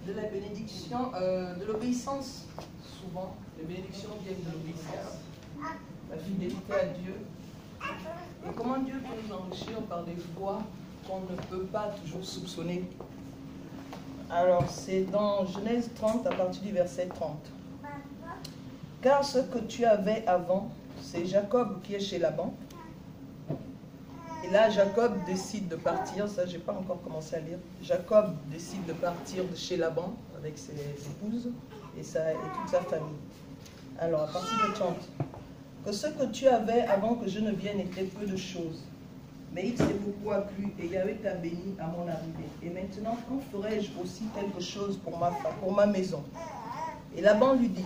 de la bénédiction, de l'obéissance. Souvent, les bénédictions viennent de l'obéissance, la fidélité à Dieu. Et comment Dieu peut nous enrichir par des voies qu'on ne peut pas toujours soupçonner. Alors, c'est dans Genèse 30, à partir du verset 30. Car ce que tu avais avant, c'est Jacob qui est chez Laban. Et là, Jacob décide de partir. Ça, je n'ai pas encore commencé à lire. Jacob décide de partir de chez Laban avec ses épouses et toute sa famille. Alors, à partir de 30. Que ce que tu avais avant que je ne vienne était peu de choses. Mais il s'est beaucoup accru et Yahweh t'a béni à mon arrivée. Et maintenant, quand ferai-je aussi quelque chose pour ma femme, pour ma maison? Et Laban lui dit,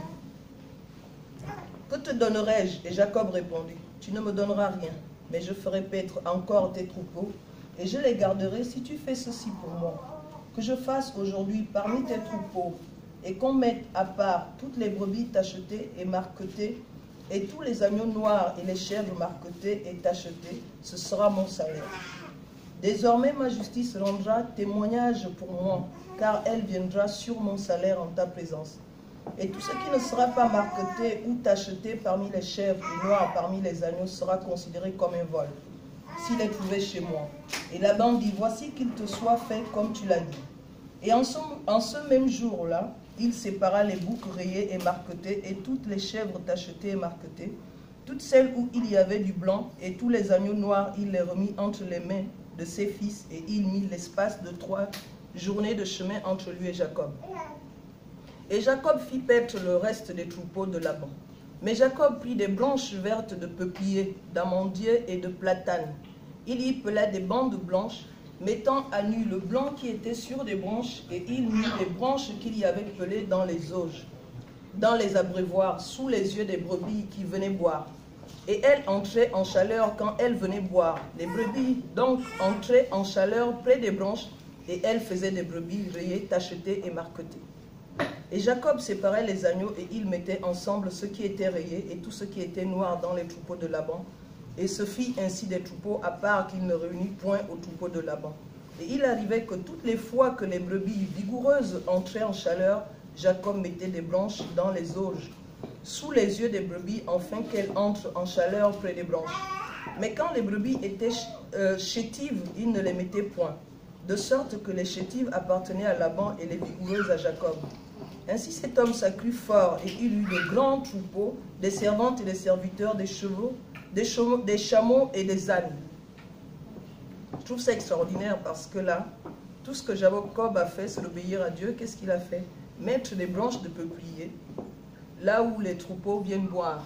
que te donnerai-je? Et Jacob répondit, tu ne me donneras rien, mais je ferai paître encore tes troupeaux, et je les garderai si tu fais ceci pour moi. Que je fasse aujourd'hui parmi tes troupeaux, et qu'on mette à part toutes les brebis tachetées et marquetées, et tous les agneaux noirs et les chèvres marquetées et tachetées, ce sera mon salaire. Désormais ma justice rendra témoignage pour moi, car elle viendra sur mon salaire en ta présence. Et tout ce qui ne sera pas marqueté ou tacheté parmi les chèvres ou noir parmi les agneaux sera considéré comme un vol, s'il est trouvé chez moi. Et Laban dit, voici qu'il te soit fait comme tu l'as dit. Et en ce même jour-là, il sépara les boucs rayés et marquetés et toutes les chèvres tachetées et marquetées, toutes celles où il y avait du blanc, et tous les agneaux noirs, il les remit entre les mains de ses fils, et il mit l'espace de 3 journées de chemin entre lui et Jacob. Et Jacob fit paître le reste des troupeaux de Laban. Mais Jacob prit des branches vertes de peuplier, d'amandier et de platane. Il y pela des bandes blanches, mettant à nu le blanc qui était sur des branches, et il mit les branches qu'il y avait pelées dans les auges, dans les abreuvoirs, sous les yeux des brebis qui venaient boire. Et elles entraient en chaleur quand elles venaient boire. Les brebis donc entraient en chaleur près des branches, et elles faisaient des brebis rayées, tachetées et marquetées. Et Jacob séparait les agneaux, et il mettait ensemble ce qui était rayé et tout ce qui était noir dans les troupeaux de Laban. Et se fit ainsi des troupeaux, à part qu'il ne réunit point aux troupeaux de Laban. Et il arrivait que toutes les fois que les brebis vigoureuses entraient en chaleur, Jacob mettait des branches dans les auges, sous les yeux des brebis, afin qu'elles entrent en chaleur près des branches. Mais quand les brebis étaient chétives, il ne les mettait point, de sorte que les chétives appartenaient à Laban et les vigoureuses à Jacob. Ainsi cet homme s'accrut fort, et il eut de grands troupeaux, des servantes et des serviteurs, des chevaux, des chameaux et des ânes. Je trouve ça extraordinaire parce que là, tout ce que Jacob a fait, c'est d'obéir à Dieu. Qu'est-ce qu'il a fait? Mettre des branches de peuplier là où les troupeaux viennent boire.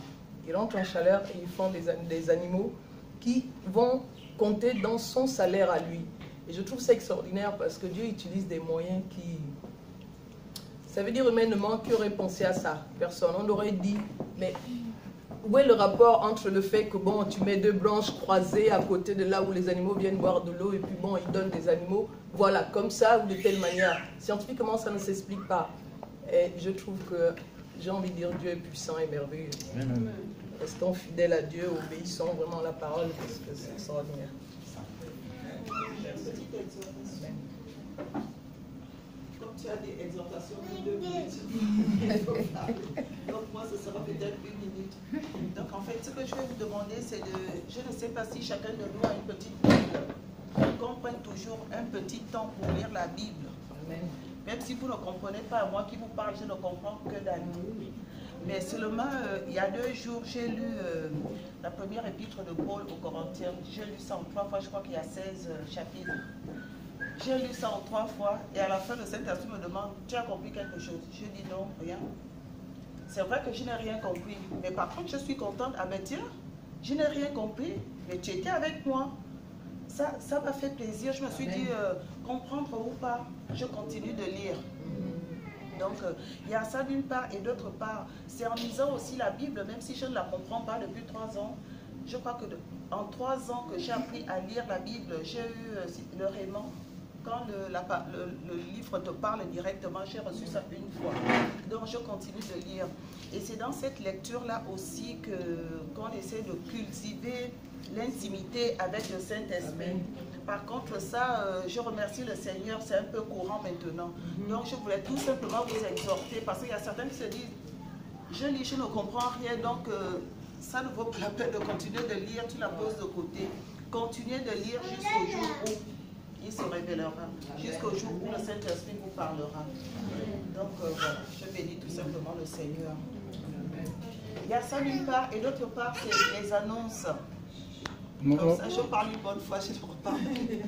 Ils rentrent en chaleur et ils font des animaux qui vont compter dans son salaire à lui. Et je trouve ça extraordinaire parce que Dieu utilise des moyens qui... Ça veut dire humainement, qui aurait pensé à ça? Personne. On aurait dit, mais où est le rapport entre le fait que bon, tu mets 2 branches croisées à côté de là où les animaux viennent boire de l'eau et puis bon, ils donnent des animaux, voilà, comme ça ou de telle manière. Scientifiquement, ça ne s'explique pas. Et je trouve que, j'ai envie de dire, Dieu est puissant et merveilleux. Restons fidèles à Dieu, obéissons vraiment à la parole parce que c'est extraordinaire. Comme tu as des exhortations de 2 minutes, donc moi ce sera peut-être 1 minute. Donc en fait ce que je vais vous demander c'est de, je ne sais pas si chacun de nous a une petite Bible, qu'on prenne toujours un petit temps pour lire la Bible. Amen. Même si vous ne comprenez pas, moi qui vous parle, je ne comprends que d'amour. Mais seulement, il y a 2 jours, j'ai lu la première épître de Paul aux Corinthiens. J'ai lu ça en 3 fois, je crois qu'il y a 16 chapitres. J'ai lu ça en 3 fois et à la fin de cette assis me demande, tu as compris quelque chose? Je dis non, rien. C'est vrai que je n'ai rien compris, mais par contre je suis contente. Ah ben tiens, je n'ai rien compris, mais tu étais avec moi. Ça m'a fait plaisir. Je me suis dit, comprendre ou pas, je continue de lire. Donc il y a ça d'une part, et d'autre part, c'est en lisant aussi la Bible, même si je ne la comprends pas depuis 3 ans. Je crois que en 3 ans que j'ai appris à lire la Bible, j'ai eu le Raymond. Quand le livre te parle directement, j'ai reçu ça une fois. Donc je continue de lire. Et c'est dans cette lecture-là aussi qu'on essaie de cultiver l'intimité avec le Saint-Esprit. Par contre, ça, je remercie le Seigneur, c'est un peu courant maintenant. Donc, je voulais tout simplement vous exhorter, parce qu'il y a certains qui se disent, je lis, je ne comprends rien, donc ça ne vaut pas la peine de continuer de lire, tu la poses de côté. Continuez de lire jusqu'au jour où il se révélera, jusqu'au jour où le Saint-Esprit vous parlera. Donc, voilà, je bénis tout simplement le Seigneur. Il y a ça d'une part, et d'autre part, c'est les annonces. Comme ça, je parle une bonne fois, je ne reparle plus.